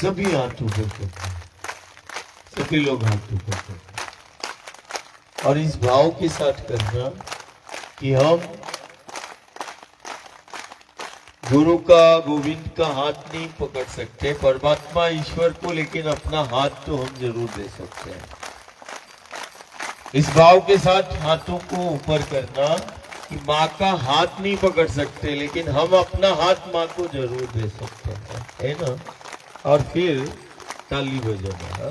सभी हाथ ऊपर करते हैं, सभी लोग हाथ ऊपर करते हैं और इस भाव के साथ करना कि हम गुरु का, गोविंद का हाथ नहीं पकड़ सकते, परमात्मा ईश्वर को, लेकिन अपना हाथ तो हम जरूर दे सकते हैं। इस भाव के साथ हाथों को ऊपर करना कि माँ का हाथ नहीं पकड़ सकते, लेकिन हम अपना हाथ माँ को जरूर दे सकते हैं, है ना। और फिर ताली बजाना,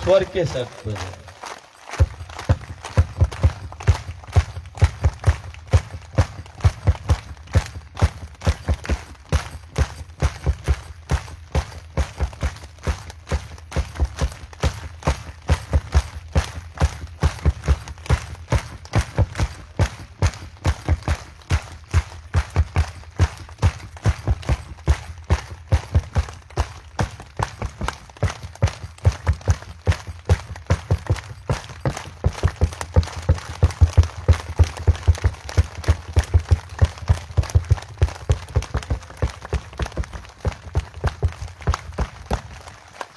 स्वर के साथ बजाना।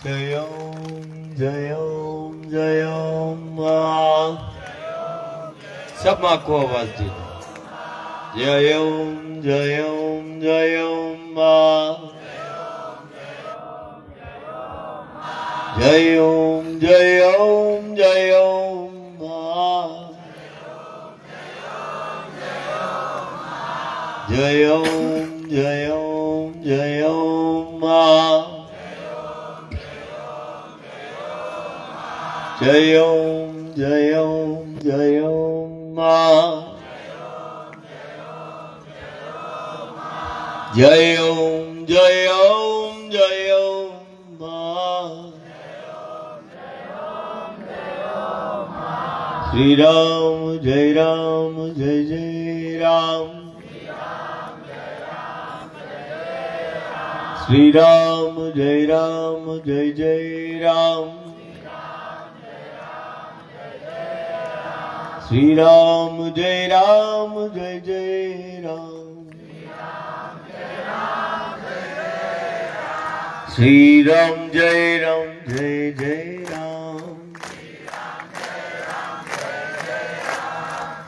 जय ओम जय ओम जय ओम माँ, सब माँ को आवाज देना। जय ओम जय ओम जय ओम माँ, जय ओम जय ओम जय ओम माँ, जय ओम जय ओम जय ओम माँ, जय ओम जय ओम जय ओम माँ, जय ओम जय ओम जय ओम माँ। श्री राम जय जय राम, श्री राम जय जय राम, श्री राम जय जय राम, श्री राम जय जय राम,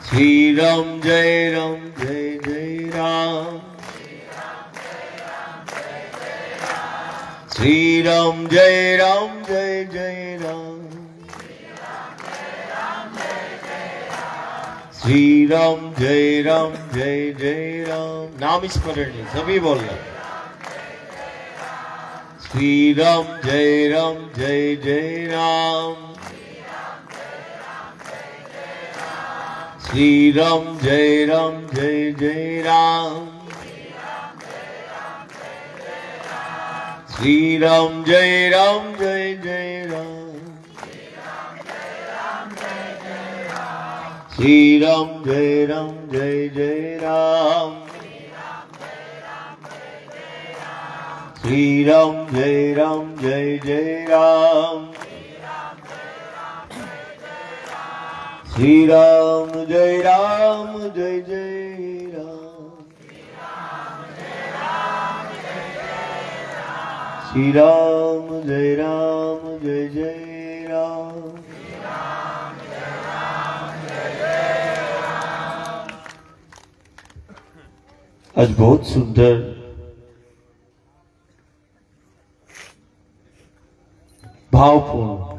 श्री राम जय जय राम, श्री राम जय जय राम, श्री राम जय जय राम। नाम स्मरण है, सभी बोल रहे। श्री राम जय जय राम, श्री राम जय जय राम, श्री राम जय जय राम, श्री राम जय जय राम, श्री राम जय जय राम, श्री राम जय जय राम, श्री राम जय जय राम। आज बहुत सुंदर भावपूर्ण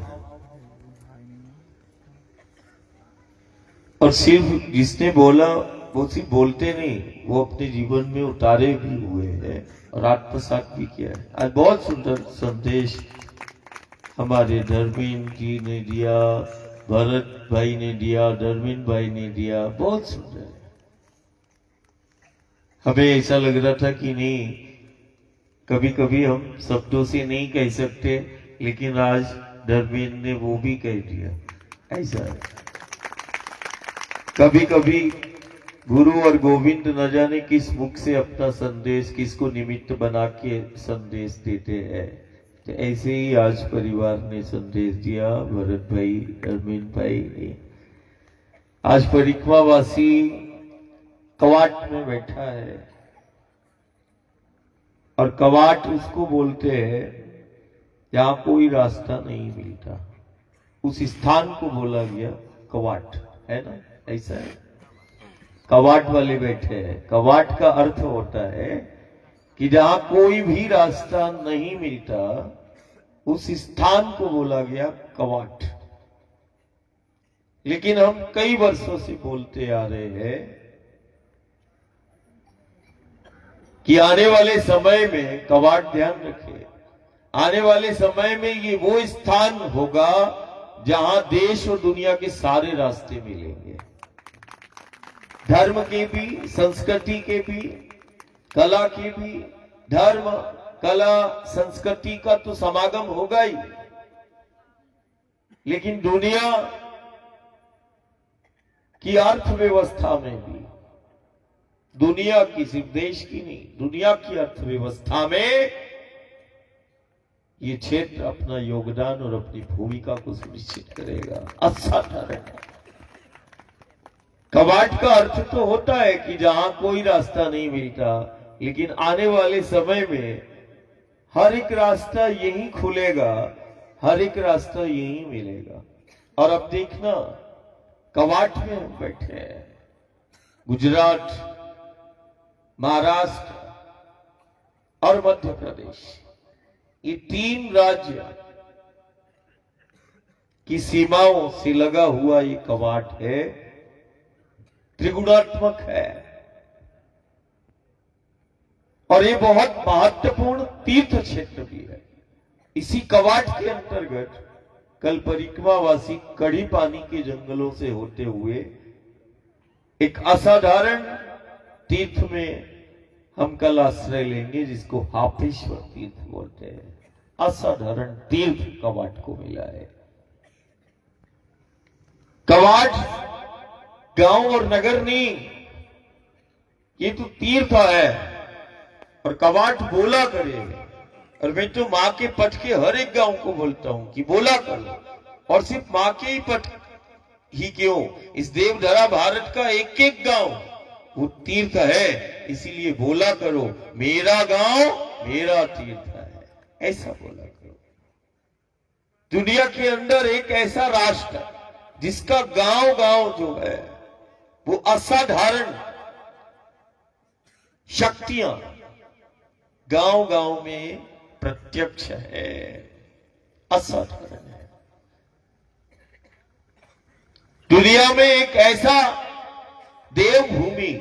और सिर्फ जिसने बोला वो सिर्फ बोलते नहीं, वो अपने जीवन में उतारे भी हुए हैं और आत्मसात भी किया है। आज बहुत सुंदर संदेश हमारे धर्मेंद्र जी ने दिया, भरत भाई ने दिया, धर्मेंद्र भाई ने दिया, बहुत सुंदर। हमें ऐसा लग रहा था कि नहीं, कभी कभी हम शब्दों से नहीं कह सकते, लेकिन आज धर्मेंद्र ने वो भी कह दिया। ऐसा है, कभी कभी गुरु और गोविंद न जाने किस मुख से अपना संदेश किसको निमित्त बना के संदेश देते हैं। तो ऐसे ही आज परिवार ने संदेश दिया, भरत भाई, धर्मेंद्र भाई ने। आज परिक्रमावासी कवाट में बैठा है और कवाट उसको बोलते हैं जहां कोई रास्ता नहीं मिलता, उस स्थान को बोला गया कवाट, है ना? ऐसा है, कवाट वाले बैठे हैं। कवाट का अर्थ होता है कि जहां कोई भी रास्ता नहीं मिलता, उस स्थान को बोला गया कवाट। लेकिन हम कई वर्षों से बोलते आ रहे हैं कि आने वाले समय में, कवाट ध्यान रखें, आने वाले समय में ये वो स्थान होगा जहां देश और दुनिया के सारे रास्ते मिलेंगे। धर्म के भी, संस्कृति के भी, कला के भी। धर्म, कला, संस्कृति का तो समागम होगा ही, लेकिन दुनिया की अर्थव्यवस्था में भी, दुनिया की, सिर्फ देश की नहीं, दुनिया की अर्थव्यवस्था में ये क्षेत्र अपना योगदान और अपनी भूमिका को सुनिश्चित करेगा। असाधारण। कवाट का अर्थ तो होता है कि जहां कोई रास्ता नहीं मिलता, लेकिन आने वाले समय में हर एक रास्ता यही खुलेगा, हर एक रास्ता यही मिलेगा। और अब देखना, कवाट में हम बैठे हैं। गुजरात, महाराष्ट्र और मध्य प्रदेश, ये 3 राज्य की सीमाओं से लगा हुआ ये कवाट है, त्रिगुणात्मक है। और ये बहुत महत्वपूर्ण तीर्थ क्षेत्र भी है। इसी कवाट के अंतर्गत कल परिक्रमावासी कड़ी पानी के जंगलों से होते हुए एक असाधारण तीर्थ में हम कल आश्रय लेंगे, जिसको हापेश्वर तीर्थ बोलते हैं। असाधारण तीर्थ कवाट को मिला है। कवाट गांव और नगर नहीं, ये तो तीर्थ है। और कवाट बोला करेगा। और मैं तो मां के पट के हर एक गांव को बोलता हूं कि बोला करो। और सिर्फ मां के ही पट ही क्यों, इस देवधरा भारत का एक एक गांव वो तीर्थ है। इसीलिए बोला करो, मेरा गांव मेरा तीर्थ है, ऐसा बोला करो। दुनिया के अंदर एक ऐसा राष्ट्र जिसका गांव गांव जो है वो असाधारण शक्तियां गांव गांव में प्रत्यक्ष है, असाधारण है। दुनिया में एक ऐसा देवभूमि,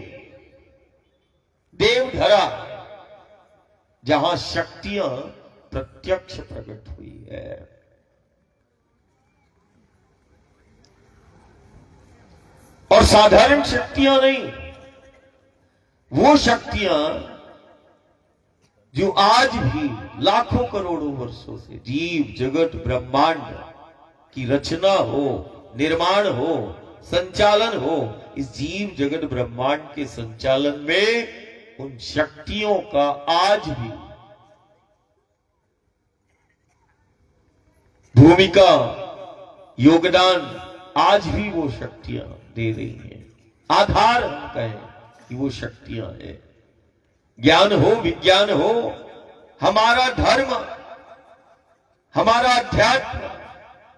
देवधरा, जहां शक्तियां प्रत्यक्ष प्रकट हुई है। और साधारण शक्तियां नहीं, वो शक्तियां जो आज भी लाखों करोड़ों वर्षों से जीव जगत ब्रह्मांड की रचना हो, निर्माण हो, संचालन हो, इस जीव जगत ब्रह्मांड के संचालन में उन शक्तियों का आज भी भूमिका, योगदान, आज भी वो शक्तियां दे रही हैं। आधार हम कहें कि वो शक्तियां हैं। ज्ञान हो, विज्ञान हो, हमारा धर्म, हमारा अध्यात्म,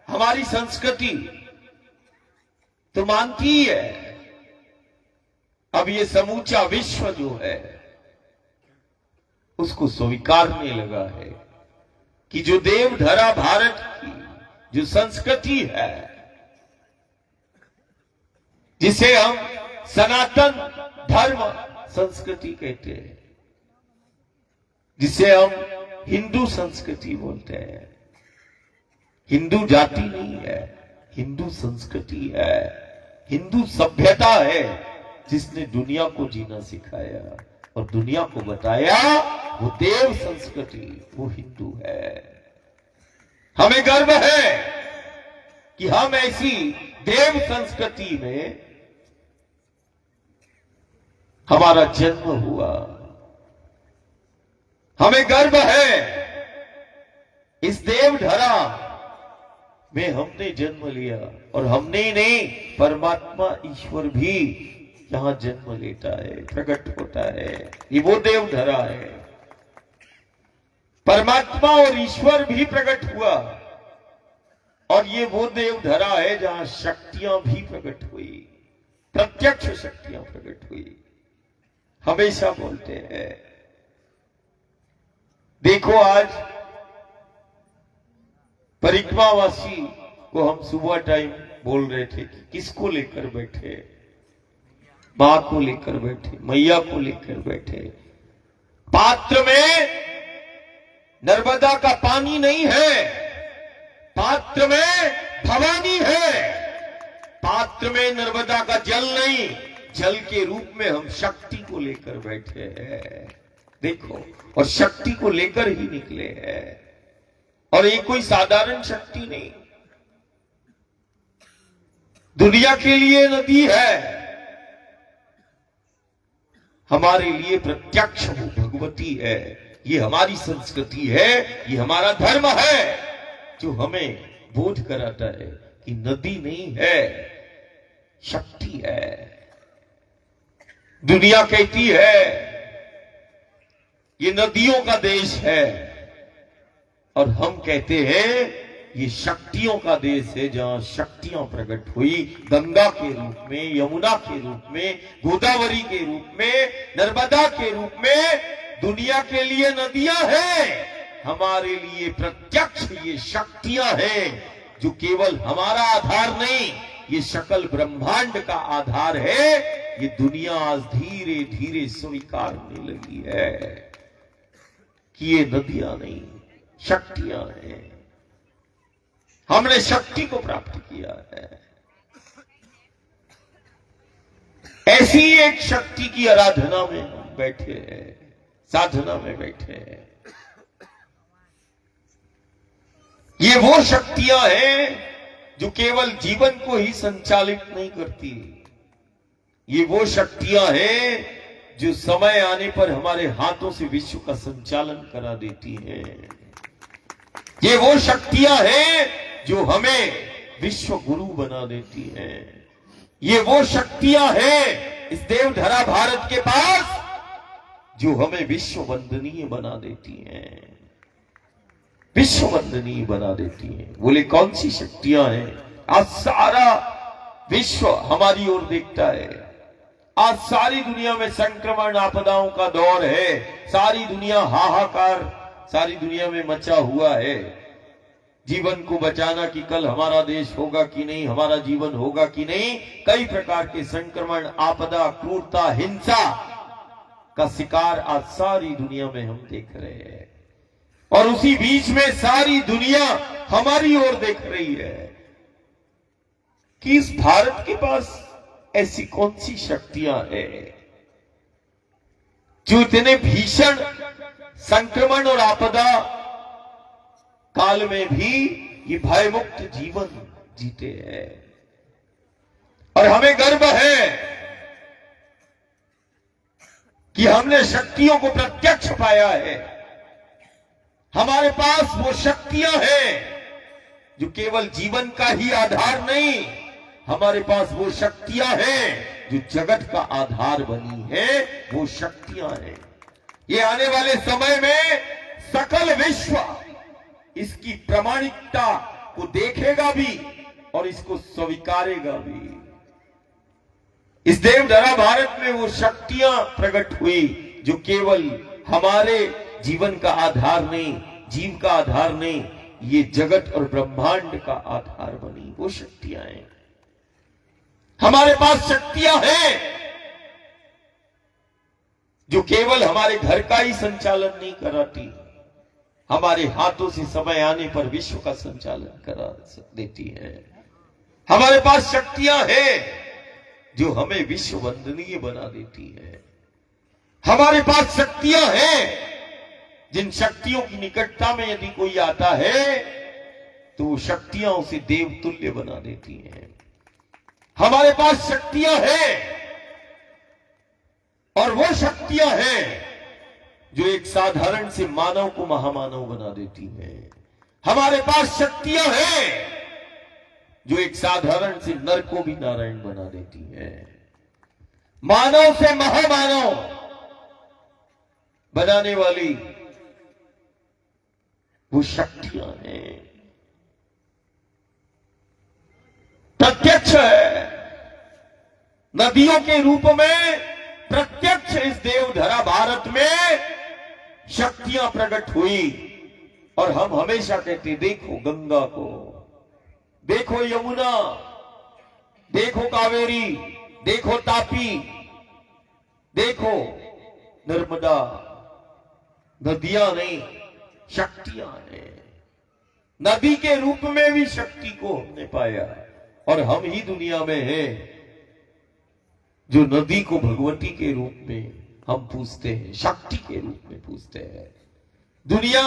हमारी संस्कृति तो मानती ही है। अब ये समूचा विश्व जो है उसको स्वीकारने लगा है कि जो देवधरा भारत की जो संस्कृति है, जिसे हम सनातन धर्म संस्कृति कहते हैं, जिसे हम हिंदू संस्कृति बोलते हैं। हिंदू जाति नहीं है, हिंदू संस्कृति है, हिंदू सभ्यता है, जिसने दुनिया को जीना सिखाया और दुनिया को बताया वो देव संस्कृति, वो हिंदू है। हमें गर्व है कि हम ऐसी देव संस्कृति में हमारा जन्म हुआ। हमें गर्व है इस देवधरा में हमने जन्म लिया। और हमने ही नहीं, परमात्मा ईश्वर भी यहां जन्म लेता है, प्रकट होता है। ये वो देवधरा है। परमात्मा और ईश्वर भी प्रकट हुआ, और ये वो देव धरा है जहां शक्तियां भी प्रकट हुई, प्रत्यक्ष शक्तियां प्रकट हुई। हमेशा बोलते हैं, देखो आज परिक्रमावासी को हम सुबह टाइम बोल रहे थे कि किसको लेकर बैठे, मां को लेकर बैठे, मैया को लेकर बैठे। पात्र में नर्मदा का पानी नहीं है, पात्र में भवानी है। पात्र में नर्मदा का जल नहीं, जल के रूप में हम शक्ति को लेकर बैठे हैं। देखो, और शक्ति को लेकर ही निकले हैं, और ये कोई साधारण शक्ति नहीं। दुनिया के लिए नदी है, हमारे लिए प्रत्यक्ष वो भगवती है। ये हमारी संस्कृति है, ये हमारा धर्म है, जो हमें बोध कराता है कि नदी नहीं है, शक्ति है। दुनिया कहती है ये नदियों का देश है, और हम कहते हैं ये शक्तियों का देश है, जहां शक्तियां प्रकट हुई गंगा के रूप में, यमुना के रूप में, गोदावरी के रूप में, नर्मदा के रूप में। दुनिया के लिए नदियां हैं, हमारे लिए प्रत्यक्ष ये शक्तियां हैं, जो केवल हमारा आधार नहीं, ये सकल ब्रह्मांड का आधार है। ये दुनिया आज धीरे धीरे स्वीकारने लगी है कि ये नदियां नहीं, शक्तियां हैं। हमने शक्ति को प्राप्त किया है। ऐसी एक शक्ति की आराधना में हम बैठे हैं, साधना में बैठे हैं। ये वो शक्तियां हैं जो केवल जीवन को ही संचालित नहीं करती, ये वो शक्तियां हैं जो समय आने पर हमारे हाथों से विश्व का संचालन करा देती हैं। ये वो शक्तियां हैं जो हमें विश्व गुरु बना देती हैं। ये वो शक्तियां हैं इस देवधरा भारत के पास जो हमें विश्व वंदनीय बना देती हैं, विश्व वंदनीय बना देती हैं। बोले कौन सी शक्तियां हैं? आज सारा विश्व हमारी ओर देखता है। आज सारी दुनिया में संक्रमण आपदाओं का दौर है, सारी दुनिया हाहाकार सारी दुनिया में मचा हुआ है। जीवन को बचाना कि कल हमारा देश होगा कि नहीं, हमारा जीवन होगा कि नहीं, कई प्रकार के संक्रमण, आपदा, क्रूरता, हिंसा का शिकार आज सारी दुनिया में हम देख रहे हैं। और उसी बीच में सारी दुनिया हमारी ओर देख रही है कि इस भारत के पास ऐसी कौन सी शक्तियां हैं जो इतने भीषण संक्रमण और आपदा काल में भी ये भयमुक्त जीवन जीते हैं। और हमें गर्व है कि हमने शक्तियों को प्रत्यक्ष पाया है। हमारे पास वो शक्तियां हैं जो केवल जीवन का ही आधार नहीं, हमारे पास वो शक्तियां हैं जो जगत का आधार बनी है, वो शक्तियां हैं। ये आने वाले समय में सकल विश्व इसकी प्रामाणिकता को देखेगा भी और इसको स्वीकारेगा भी। इस देवधरा भारत में वो शक्तियां प्रकट हुई जो केवल हमारे जीवन का आधार नहीं, जीव का आधार नहीं, ये जगत और ब्रह्मांड का आधार बनी वो शक्तियां हैं। हमारे पास शक्तियां हैं जो केवल हमारे घर का ही संचालन नहीं कराती, हमारे हाथों से समय आने पर विश्व का संचालन करा देती है। हमारे पास शक्तियां हैं जो हमें विश्व वंदनीय बना देती है। हमारे पास शक्तियां हैं जिन शक्तियों की निकटता में यदि कोई आता है तो वो शक्तियां उसे देवतुल्य बना देती हैं। हमारे पास शक्तियां हैं और वो शक्तियां हैं जो एक साधारण से मानव को महामानव बना देती हैं। हमारे पास शक्तियां हैं जो एक साधारण से नर को भी नारायण बना देती हैं। मानव से महामानव बनाने वाली वो शक्तियां हैं, प्रत्यक्ष है। नदियों के रूप में प्रत्यक्ष इस देवधरा भारत में शक्तियां प्रकट हुई। और हम हमेशा कहते देखो गंगा को, देखो यमुना, देखो कावेरी, देखो तापी, देखो नर्मदा। नदियां नहीं, शक्तियां हैं। नदी के रूप में भी शक्ति को हमने पाया और हम ही दुनिया में हैं जो नदी को भगवती के रूप में हम पूजते हैं, शक्ति के रूप में पूजते हैं। दुनिया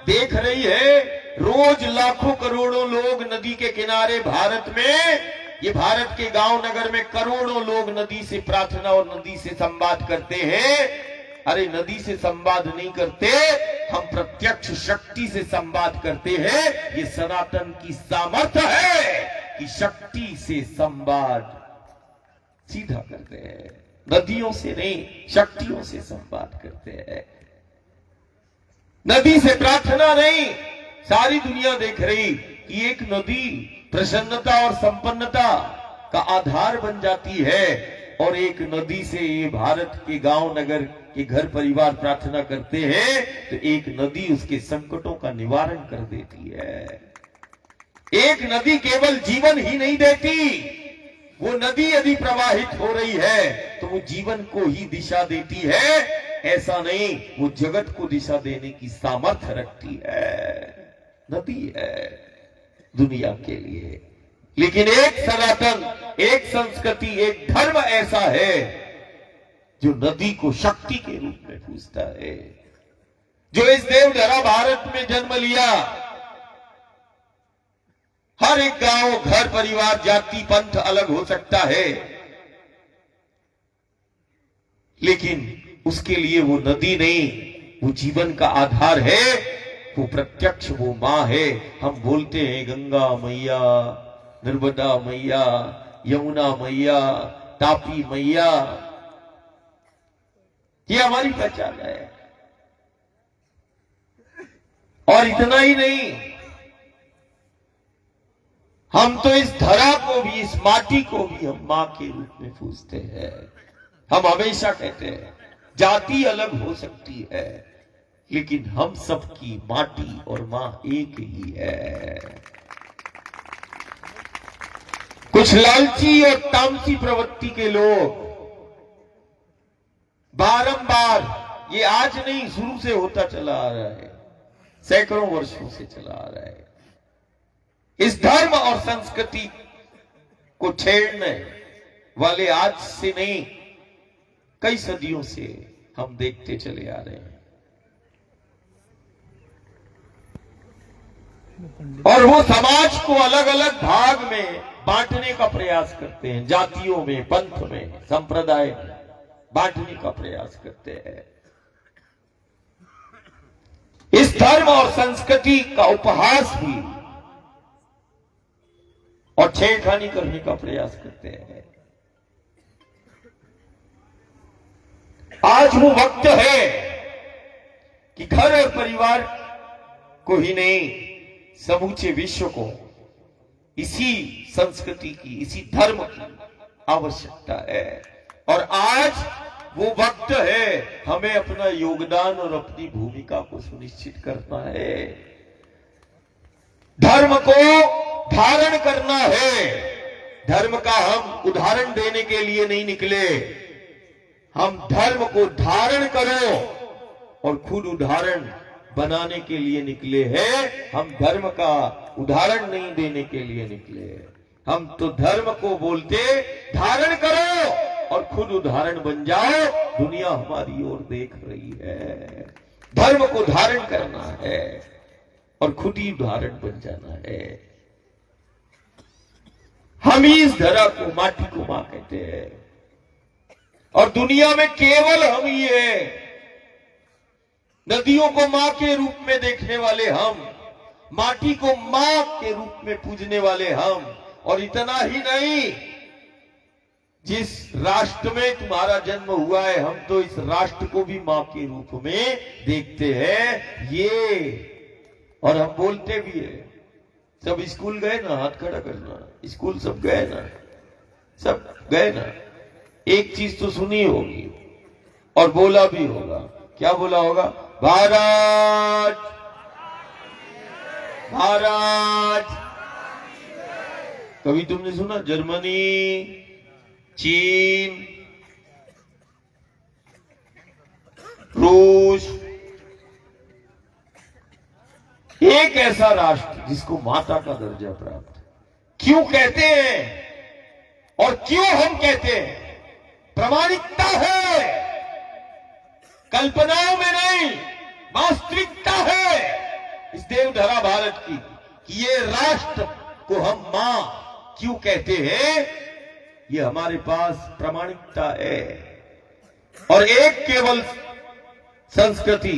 देख रही है, रोज लाखों करोड़ों लोग नदी के किनारे भारत में, ये भारत के गांव नगर में करोड़ों लोग नदी से प्रार्थना और नदी से संवाद करते हैं। अरे नदी से संवाद नहीं करते, हम प्रत्यक्ष शक्ति से संवाद करते हैं। ये सनातन की सामर्थ्य है कि शक्ति से संवाद सीधा करते हैं, नदियों से नहीं, शक्तियों से संवाद करते हैं। नदी से प्रार्थना नहीं। सारी दुनिया देख रही कि एक नदी प्रसन्नता और संपन्नता का आधार बन जाती है और एक नदी से ये भारत के गांव नगर के घर परिवार प्रार्थना करते हैं तो एक नदी उसके संकटों का निवारण कर देती है। एक नदी केवल जीवन ही नहीं देती, वो नदी यदि प्रवाहित हो रही है तो वो जीवन को ही दिशा देती है। ऐसा नहीं, वो जगत को दिशा देने की सामर्थ्य रखती है। नदी है दुनिया के लिए। लेकिन एक सनातन, एक संस्कृति, एक धर्म ऐसा है जो नदी को शक्ति के रूप में पूजता है, जो इस देवधरा भारत में जन्म लिया। हर एक गांव, घर परिवार, जाति, पंथ अलग हो सकता है, लेकिन उसके लिए वो नदी नहीं, वो जीवन का आधार है, वो प्रत्यक्ष, वो मां है। हम बोलते हैं गंगा मैया, नर्मदा मैया, यमुना मैया, तापी मैया, ये हमारी पहचान है। और इतना ही नहीं, हम तो इस धरा को भी, इस माटी को भी हम मां के रूप में पूजते हैं। हम हमेशा कहते हैं जाति अलग हो सकती है लेकिन हम सबकी माटी और मां एक ही है। कुछ लालची और तामसी प्रवृत्ति के लोग बारंबार, ये आज नहीं, शुरू से होता चला आ रहा है, सैकड़ों वर्षों से चला आ रहा है, इस धर्म और संस्कृति को छेड़ने वाले आज से नहीं, कई सदियों से हम देखते चले आ रहे हैं। और वो समाज को अलग अलग भाग में बांटने का प्रयास करते हैं, जातियों में, पंथ में, संप्रदाय में बांटने का प्रयास करते हैं। इस धर्म और संस्कृति का उपहास भी और छेड़खानी करने का प्रयास करते हैं। आज वो वक्त है कि घर और परिवार को ही नहीं, समूचे विश्व को इसी संस्कृति की, इसी धर्म की आवश्यकता है। और आज वो वक्त है हमें अपना योगदान और अपनी भूमिका को सुनिश्चित करना है। धर्म को धारण करना है। धर्म का हम उदाहरण देने के लिए नहीं निकले, हम धर्म को धारण करो और खुद उदाहरण बनाने के लिए निकले हैं। हम धर्म का उदाहरण नहीं देने के लिए निकले। हम तो धर्म को बोलते धारण करो और खुद उदाहरण बन जाओ। दुनिया हमारी ओर देख रही है। धर्म को धारण करना है और खुद ही उदाहरण बन जाना है। हम ही इस धरा को, माटी को मां कहते हैं और दुनिया में केवल हम ही है। नदियों को मां के रूप में देखने वाले हम, माटी को मां के रूप में पूजने वाले हम। और इतना ही नहीं, जिस राष्ट्र में तुम्हारा जन्म हुआ है, हम तो इस राष्ट्र को भी मां के रूप में देखते हैं। ये और हम बोलते भी है। सब स्कूल गए ना, हाथ खड़ा करना। स्कूल सब गए ना, सब गए ना। एक चीज तो सुनी होगी और बोला भी होगा। क्या बोला होगा? भारत भारत। कभी तुमने सुना जर्मनी, चीन, रूस, एक ऐसा राष्ट्र जिसको माता का दर्जा प्राप्त है? क्यों कहते हैं और क्यों हम कहते हैं? प्रामाणिकता है, कल्पनाओं में नहीं, वास्तविकता है इस देवधरा भारत की कि ये राष्ट्र को हम मां क्यों कहते हैं? ये हमारे पास प्रामाणिकता है। और एक केवल संस्कृति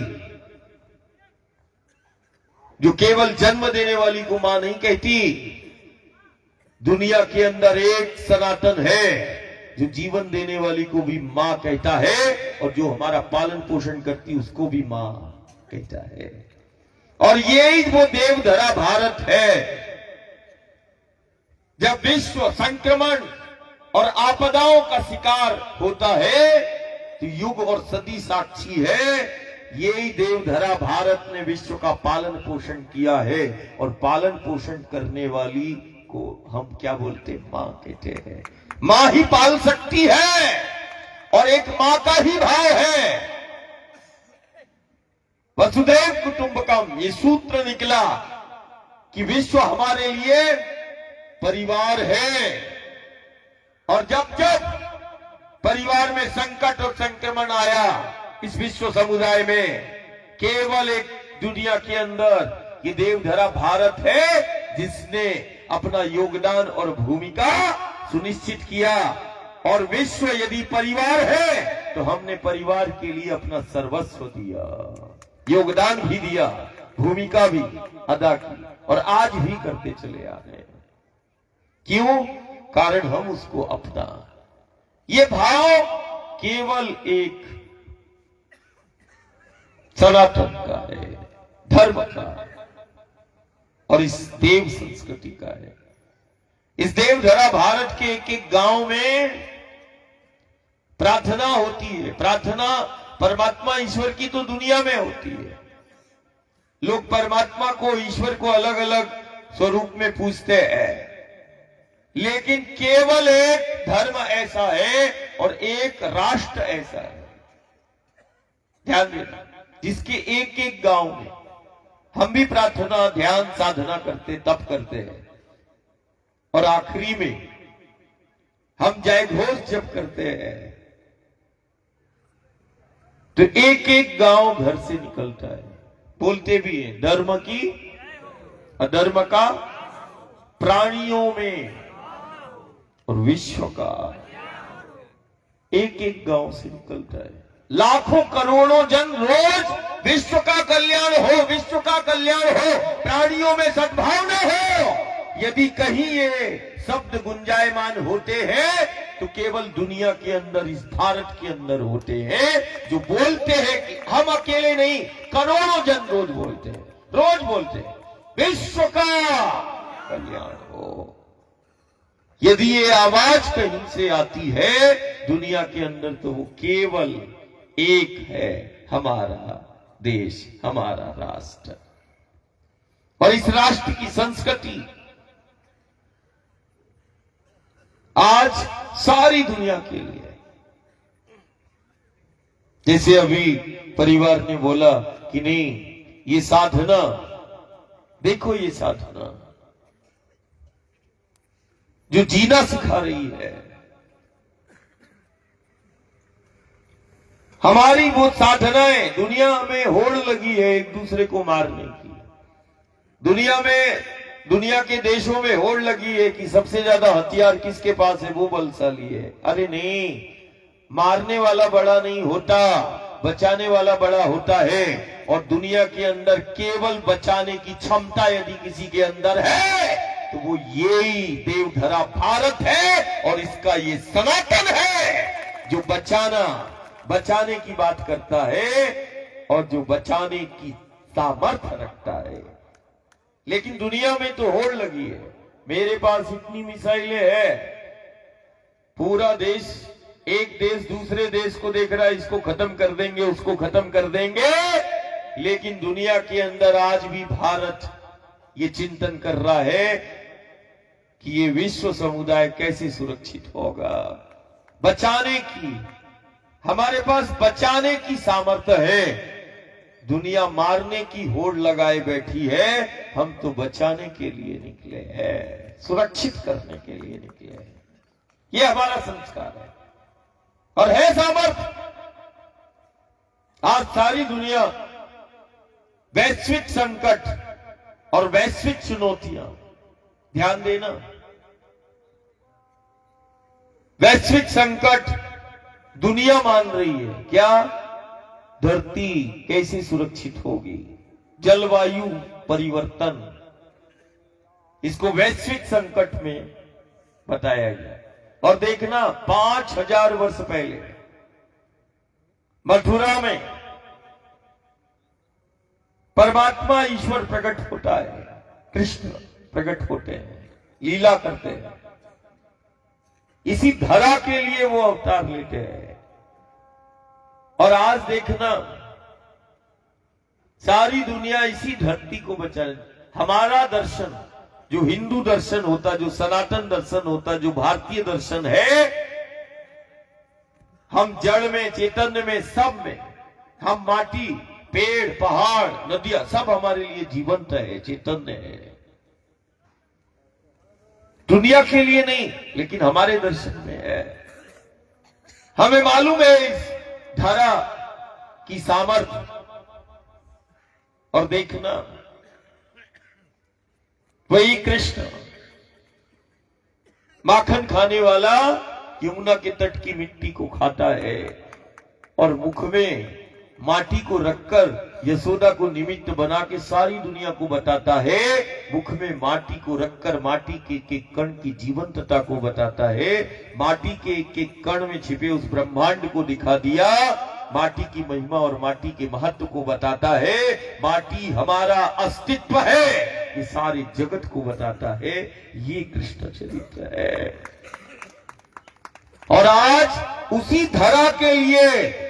जो केवल जन्म देने वाली को मां नहीं कहती, दुनिया के अंदर एक सनातन है जो जीवन देने वाली को भी मां कहता है और जो हमारा पालन पोषण करती उसको भी मां कहता है। और यही वो देवधरा भारत है। जब विश्व संक्रमण और आपदाओं का शिकार होता है तो युग और सदी साक्षी है, यही देवधरा भारत ने विश्व का पालन पोषण किया है। और पालन पोषण करने वाली को हम क्या बोलते? मां कहते हैं। मां ही पाल सकती है और एक मां का ही भाव है। वसुधैव कुटुंबकम, ये सूत्र निकला कि विश्व हमारे लिए परिवार है। और जब जब परिवार में संकट और संक्रमण आया इस विश्व समुदाय में, केवल एक दुनिया के अंदर ये देवधरा भारत है जिसने अपना योगदान और भूमिका सुनिश्चित किया। और विश्व यदि परिवार है तो हमने परिवार के लिए अपना सर्वस्व दिया, योगदान भी दिया, भूमिका भी अदा की और आज भी करते चले आ रहे हैं। क्यों? कारण हम उसको अपना, ये भाव केवल एक सनातन का है, धर्म का और इस देव संस्कृति का है। इस देवधरा भारत के एक एक गांव में प्रार्थना होती है। प्रार्थना परमात्मा ईश्वर की तो दुनिया में होती है। लोग परमात्मा को, ईश्वर को अलग अलग स्वरूप में पूजते हैं, लेकिन केवल एक धर्म ऐसा है और एक राष्ट्र ऐसा है, ध्यान देना, जिसके एक एक गांव में हम भी प्रार्थना, ध्यान, साधना करते, तप करते हैं और आखिरी में हम जयघोष जप करते हैं तो एक एक गांव घर से निकलता है। बोलते भी हैं धर्म की अधर्म का, प्राणियों में और विश्व का, एक एक गांव से निकलता है। लाखों करोड़ों जन रोज विश्व का कल्याण हो, विश्व का कल्याण हो, प्राणियों में सद्भावना हो। यदि कहीं ये शब्द गुंजायमान होते हैं तो केवल दुनिया के अंदर, इस भारत के अंदर होते हैं, जो बोलते हैं कि हम अकेले नहीं, करोड़ों जन रोज बोलते हैं, रोज बोलते हैं विश्व का कल्याण हो। यदि ये आवाज कहीं से आती है दुनिया के अंदर तो वो केवल एक है, हमारा देश, हमारा राष्ट्र। और इस राष्ट्र की संस्कृति आज सारी दुनिया के लिए, जैसे अभी परिवार ने बोला कि नहीं ये साधना, देखो ये साधना जो जीना सिखा रही है, हमारी वो साधनाएं, दुनिया में होड़ लगी है एक दूसरे को मारने की। दुनिया में, दुनिया के देशों में होड़ लगी है कि सबसे ज्यादा हथियार किसके पास है, वो बलशाली है। अरे नहीं, मारने वाला बड़ा नहीं होता, बचाने वाला बड़ा होता है। और दुनिया के अंदर केवल बचाने की क्षमता यदि किसी के अंदर है तो वो यही देवधरा भारत है और इसका ये सनातन है जो बचाने की बात करता है और जो बचाने की सामर्थ्य रखता है। लेकिन दुनिया में तो होड़ लगी है, मेरे पास इतनी मिसाइलें है, पूरा देश, एक देश दूसरे देश को देख रहा है, इसको खत्म कर देंगे, उसको खत्म कर देंगे, लेकिन दुनिया के अंदर आज भी भारत ये चिंतन कर रहा है कि ये विश्व समुदाय कैसे सुरक्षित होगा। बचाने की, हमारे पास बचाने की सामर्थ्य है, दुनिया मारने की होड़ लगाए बैठी है, हम तो बचाने के लिए निकले हैं, सुरक्षित करने के लिए निकले हैं। ये हमारा संस्कार है और है सामर्थ्य। आज सारी दुनिया वैश्विक संकट और वैश्विक चुनौतियां, ध्यान देना, वैश्विक संकट दुनिया मान रही है, क्या? धरती कैसे सुरक्षित होगी, जलवायु परिवर्तन, इसको वैश्विक संकट में बताया गया। और देखना 5000 वर्ष पहले मथुरा में परमात्मा ईश्वर प्रकट होता है, कृष्ण प्रकट होते हैं, लीला करते हैं, इसी धरा के लिए वो अवतार लेते हैं। और आज देखना सारी दुनिया इसी धरती को बचाए। हमारा दर्शन, जो हिंदू दर्शन होता, जो सनातन दर्शन होता, जो भारतीय दर्शन है, हम जड़ में, चैतन्य में, सब में, हम माटी, पेड़, पहाड़, नदियां, सब हमारे लिए जीवंत है, चैतन्य है। दुनिया के लिए नहीं, लेकिन हमारे दर्शन में है। हमें मालूम है इस धरा की सामर्थ्य। और देखना वही कृष्ण, माखन खाने वाला, यमुना के तट की मिट्टी को खाता है और मुख में माटी को रखकर यशोदा को निमित्त बना के सारी दुनिया को बताता है, मुख में माटी को रखकर माटी के एक कण की जीवंतता को बताता है, माटी के एक कण में छिपे उस ब्रह्मांड को दिखा दिया, माटी की महिमा और माटी के महत्व को बताता है, माटी हमारा अस्तित्व है, ये सारे जगत को बताता है। ये कृष्ण चरित्र है। और आज उसी धरा के लिए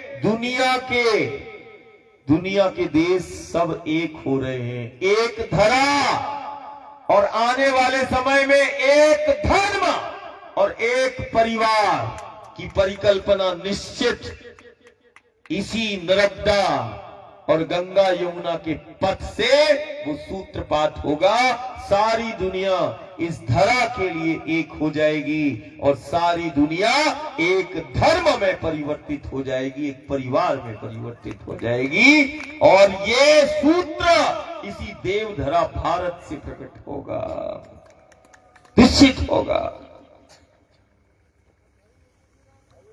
दुनिया के देश सब एक हो रहे हैं, एक धरा, और आने वाले समय में एक धर्म और एक परिवार की परिकल्पना निश्चित इसी नर्मदा और गंगा यमुना के पथ से वो सूत्रपात होगा। सारी दुनिया इस धरा के लिए एक हो जाएगी और सारी दुनिया एक धर्म में परिवर्तित हो जाएगी, एक परिवार में परिवर्तित हो जाएगी। और ये सूत्र इसी देवधरा भारत से प्रकट होगा, निश्चित होगा।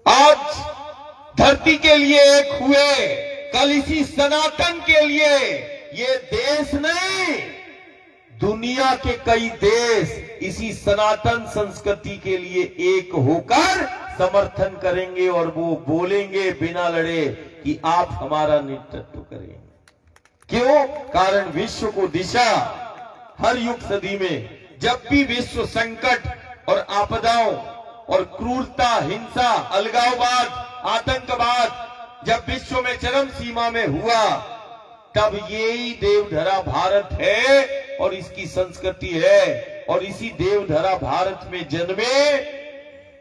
आज धरती के लिए एक हुए, कल इसी सनातन के लिए, ये देश नहीं, दुनिया के कई देश इसी सनातन संस्कृति के लिए एक होकर समर्थन करेंगे और वो बोलेंगे बिना लड़े कि आप हमारा नेतृत्व करें। क्यों? कारण विश्व को दिशा हर युग सदी में, जब भी विश्व संकट और आपदाओं और क्रूरता, हिंसा, अलगाववाद, आतंकवाद जब विश्व में चरम सीमा में हुआ, तब यही देवधरा भारत है और इसकी संस्कृति है। और इसी देवधरा भारत में जन्मे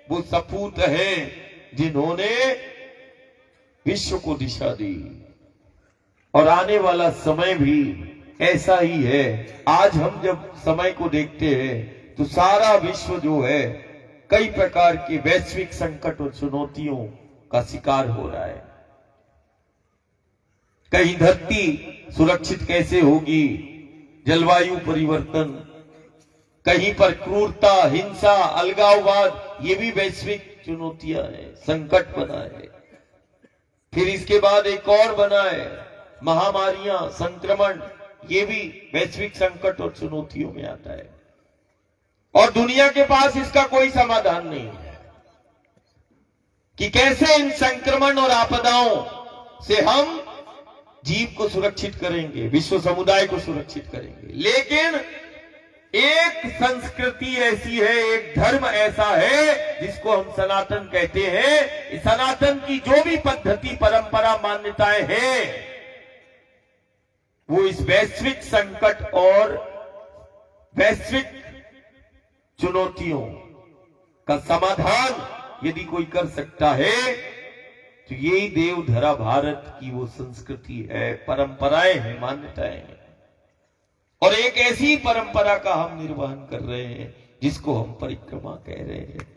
वो सपूत हैं जिन्होंने विश्व को दिशा दी। और आने वाला समय भी ऐसा ही है। आज हम जब समय को देखते हैं तो सारा विश्व जो है कई प्रकार के वैश्विक संकट और चुनौतियों का शिकार हो रहा है। कहीं धरती सुरक्षित कैसे होगी, जलवायु परिवर्तन, कहीं पर क्रूरता, हिंसा, अलगाववाद, ये भी वैश्विक चुनौतियां हैं, संकट बना है। फिर इसके बाद एक और बना है महामारियां, संक्रमण, ये भी वैश्विक संकट और चुनौतियों में आता है। और दुनिया के पास इसका कोई समाधान नहीं है कि कैसे इन संक्रमण और आपदाओं से हम जीव को सुरक्षित करेंगे, विश्व समुदाय को सुरक्षित करेंगे। लेकिन एक संस्कृति ऐसी है, एक धर्म ऐसा है जिसको हम सनातन कहते हैं। इस सनातन की जो भी पद्धति, परंपरा, मान्यताएं हैं, वो इस वैश्विक संकट और वैश्विक चुनौतियों का समाधान यदि कोई कर सकता है तो यही देवधरा भारत की वो संस्कृति है, परंपराएं हैं, मान्यताएं हैं। और एक ऐसी परंपरा का हम निर्वहन कर रहे हैं जिसको हम परिक्रमा कह रहे हैं।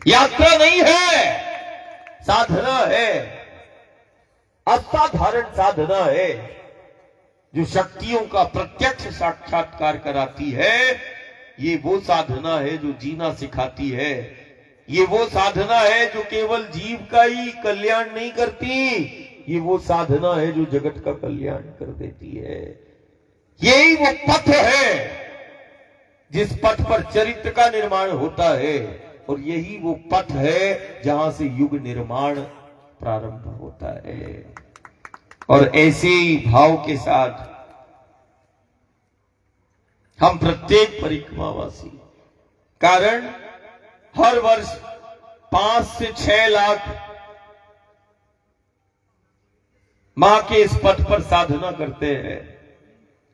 यात्रा नहीं है, साधना है, असाधारण साधना है जो शक्तियों का प्रत्यक्ष साक्षात्कार कराती है। ये वो साधना है जो जीना सिखाती है। ये वो साधना है जो केवल जीव का ही कल्याण नहीं करती, ये वो साधना है जो जगत का कल्याण कर देती है। यही वो पथ है जिस पथ पर चरित्र का निर्माण होता है, और यही वो पथ है जहां से युग निर्माण प्रारंभ होता है। और ऐसे ही भाव के साथ हम प्रत्येक परिक्रमावासी, कारण हर वर्ष 5 से 6 लाख मां के इस पथ पर साधना करते हैं,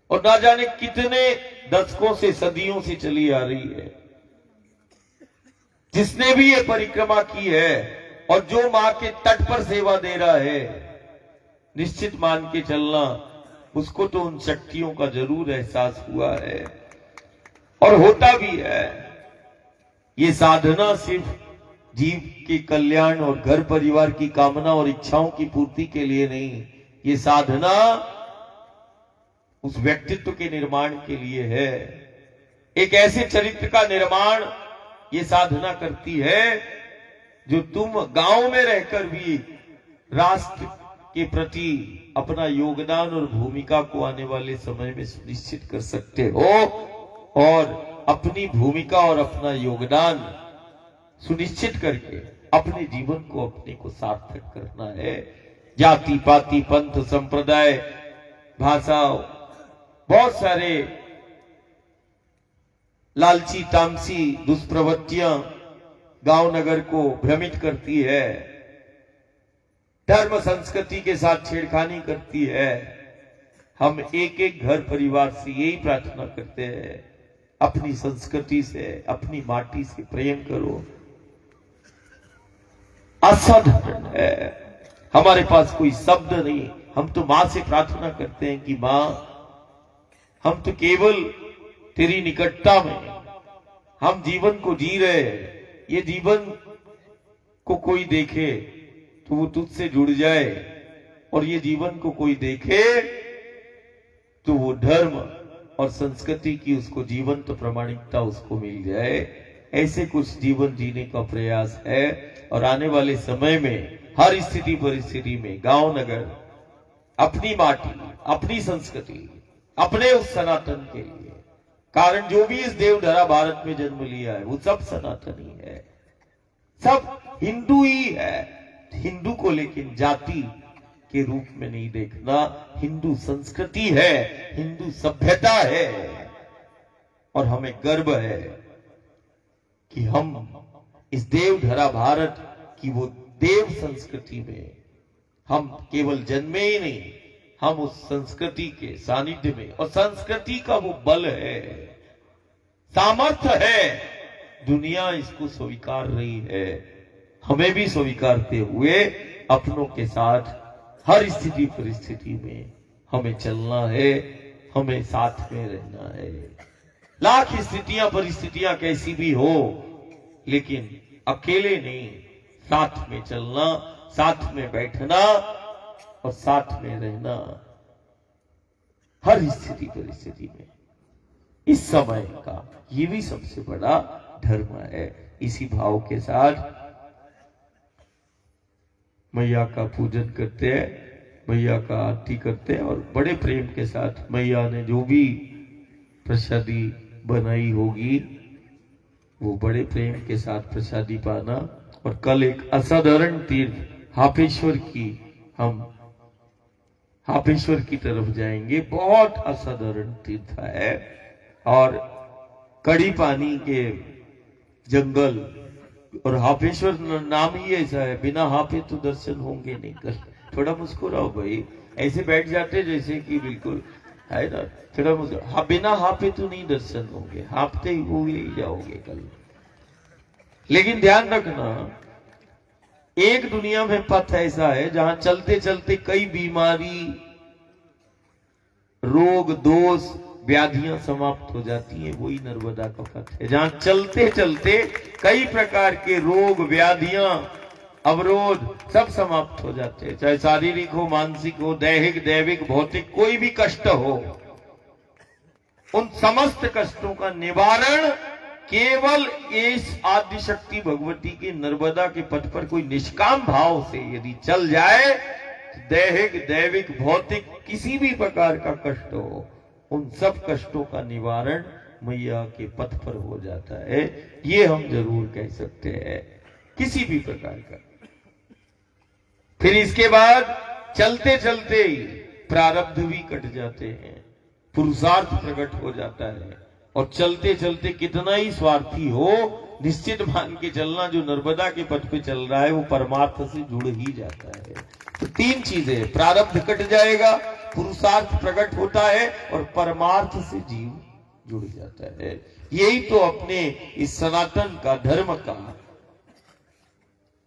और ना जाने कितने दशकों से, सदियों से चली आ रही है। जिसने भी ये परिक्रमा की है और जो मां के तट पर सेवा दे रहा है, निश्चित मान के चलना उसको तो उन शक्तियों का जरूर एहसास हुआ है और होता भी है। ये साधना सिर्फ जीव के कल्याण और घर परिवार की कामना और इच्छाओं की पूर्ति के लिए नहीं, ये साधना उस व्यक्तित्व के निर्माण के लिए है। एक ऐसे चरित्र का निर्माण ये साधना करती है जो तुम गांव में रहकर भी राष्ट्र के प्रति अपना योगदान और भूमिका को आने वाले समय में सुनिश्चित कर सकते हो, और अपनी भूमिका और अपना योगदान सुनिश्चित करके अपने जीवन को अपने को सार्थक करना है। जाति पाति पंथ संप्रदाय भाषा, बहुत सारे लालची तामसी दुष्प्रवृत्तियां गांव नगर को भ्रमित करती है, धर्म संस्कृति के साथ छेड़खानी करती है। हम एक एक घर परिवार से यही प्रार्थना करते हैं, अपनी संस्कृति से, अपनी माटी से प्रेम करो। असाधारण है, हमारे पास कोई शब्द नहीं। हम तो मां से प्रार्थना करते हैं कि मां, हम तो केवल तेरी निकटता में हम जीवन को जी रहे हैं। ये जीवन को कोई देखे तो वो तुझसे जुड़ जाए, और ये जीवन को कोई देखे तो वो धर्म और संस्कृति की उसको जीवंत प्रमाणिकता उसको मिल जाए। ऐसे कुछ जीवन जीने का प्रयास है। और आने वाले समय में हर स्थिति परिस्थिति में गांव नगर अपनी माटी, अपनी संस्कृति, अपने उस सनातन के लिए, कारण जो भी इस देवधरा भारत में जन्म लिया है वो सब सनातनी है, सब हिंदू ही है। हिंदू को लेकिन जाति के रूप में नहीं देखना। हिंदू संस्कृति है, हिंदू सभ्यता है, और हमें गर्व है कि हम इस देवधरा भारत की वो देव संस्कृति में हम केवल जन्मे ही नहीं, हम उस संस्कृति के सानिध्य में, और संस्कृति का वो बल है, सामर्थ्य है, दुनिया इसको स्वीकार रही है। हमें भी स्वीकारते हुए अपनों के साथ हर स्थिति परिस्थिति में हमें चलना है, हमें साथ में रहना है। लाख स्थितियां परिस्थितियां कैसी भी हो, लेकिन अकेले नहीं, साथ में चलना, साथ में बैठना और साथ में रहना हर स्थिति परिस्थिति में। इस समय का ये भी सबसे बड़ा धर्म है। इसी भाव के साथ मैया का पूजन करते हैं, मैया का आरती करते हैं, और बड़े प्रेम के साथ मैया ने जो भी प्रसादी बनाई होगी वो बड़े प्रेम के साथ प्रसादी पाना। और कल एक असाधारण तीर्थ हापेश्वर की हम हापेश्वर की तरफ जाएंगे। बहुत असाधारण तीर्थ है और कड़ी पानी के जंगल, और हापेश्वर नाम ही ऐसा है, बिना हापे तो दर्शन होंगे नहीं। कर थोड़ा मुस्कुराओ भाई, ऐसे बैठ जाते जैसे कि बिल्कुल है ना, थोड़ा मुस्कुराओ। बिना हापे तो नहीं दर्शन होंगे, हापते ही हुए ही जाओगे कल। लेकिन ध्यान रखना, एक दुनिया में पथ ऐसा है जहां चलते चलते कई बीमारी, रोग, दोष, व्याधियां समाप्त हो जाती हैं। वही नर्मदा का पथ है जहां चलते चलते कई प्रकार के रोग, व्याधियां, अवरोध सब समाप्त हो जाते हैं। चाहे शारीरिक हो, मानसिक हो, दैहिक, दैविक, भौतिक, कोई भी कष्ट हो, उन समस्त कष्टों का निवारण केवल इस आदि शक्ति भगवती के नर्मदा के पथ पर कोई निष्काम भाव से यदि चल जाए, दैहिक, दैविक, भौतिक किसी भी प्रकार का कष्ट हो, उन सब कष्टों का निवारण मैया के पथ पर हो जाता है। ये हम जरूर कह सकते हैं, किसी भी प्रकार का। फिर इसके बाद चलते चलते ही प्रारब्ध भी कट जाते हैं, पुरुषार्थ प्रकट हो जाता है, और चलते चलते कितना ही स्वार्थी हो, निश्चित मान के चलना जो नर्मदा के पथ पे चल रहा है वो परमार्थ से जुड़ ही जाता है। तो तीन चीजें, प्रारब्ध कट जाएगा, पुरुषार्थ प्रकट होता है, और परमार्थ से जीव जुड़ जाता है। यही तो अपने इस सनातन का, धर्म का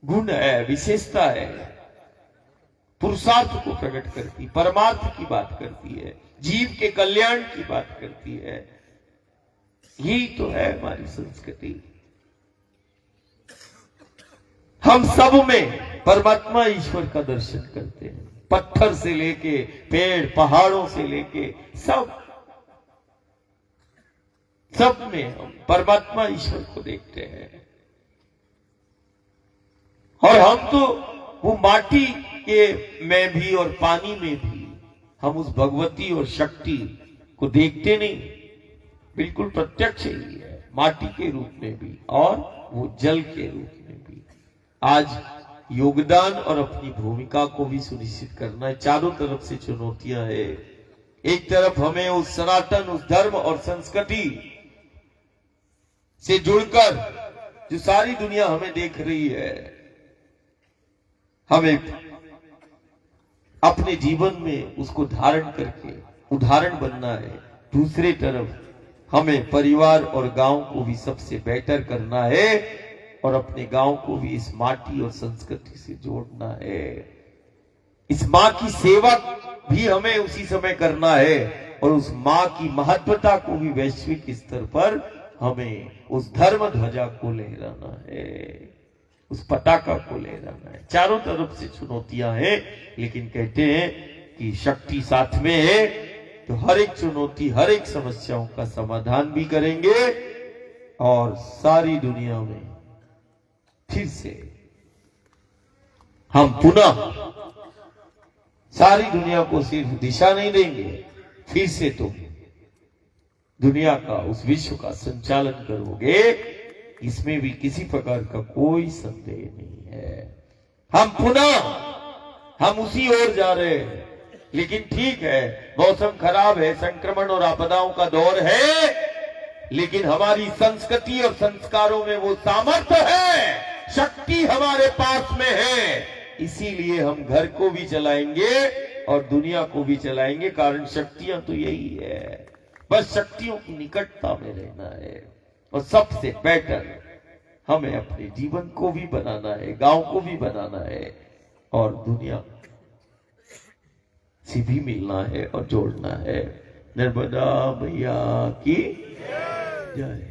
गुण है, विशेषता है। पुरुषार्थ को प्रकट करती, परमार्थ की बात करती है, जीव के कल्याण की बात करती है। यही तो है हमारी संस्कृति। हम सब में परमात्मा ईश्वर का दर्शन करते हैं, पत्थर से लेके पेड़, पहाड़ों से लेके सब में हम परमात्मा ईश्वर को देखते हैं। और हम तो वो माटी के में भी और पानी में भी हम उस भगवती और शक्ति को देखते नहीं, बिल्कुल प्रत्यक्ष ही है, माटी के रूप में भी और वो जल के रूप में भी। आज योगदान और अपनी भूमिका को भी सुनिश्चित करना है। चारों तरफ से चुनौतियां है। एक तरफ हमें उस सनातन, उस धर्म और संस्कृति से जुड़कर जो सारी दुनिया हमें देख रही है, हमें अपने जीवन में उसको धारण करके उदाहरण बनना है। दूसरी तरफ हमें परिवार और गांव को भी सबसे बेहतर करना है, और अपने गांव को भी इस माटी और संस्कृति से जोड़ना है। इस मां की सेवा भी हमें उसी समय करना है, और उस मां की महत्वता को भी वैश्विक स्तर पर हमें उस धर्म ध्वजा को लहराना है, उस पताका को लहराना है। चारों तरफ से चुनौतियां हैं, लेकिन कहते हैं कि शक्ति साथ में है, तो हर एक चुनौती, हर एक समस्याओं का समाधान भी करेंगे, और सारी दुनिया में फिर से हम पुनः सारी दुनिया को सिर्फ दिशा नहीं देंगे, फिर से तुम दुनिया का, उस विश्व का संचालन करोगे, इसमें भी किसी प्रकार का कोई संदेह नहीं है। हम उसी ओर जा रहे हैं। लेकिन ठीक है, मौसम खराब है, संक्रमण और आपदाओं का दौर है, लेकिन हमारी संस्कृति और संस्कारों में वो सामर्थ्य है, शक्ति हमारे पास में है। इसीलिए हम घर को भी चलाएंगे और दुनिया को भी चलाएंगे। कारण शक्तियां तो यही है, बस शक्तियों की निकटता में रहना है। और सबसे बेटर हमें अपने जीवन को भी बनाना है, गांव को भी बनाना है, और दुनिया से भी मिलना है और जोड़ना है। नर्मदा मैया की जय।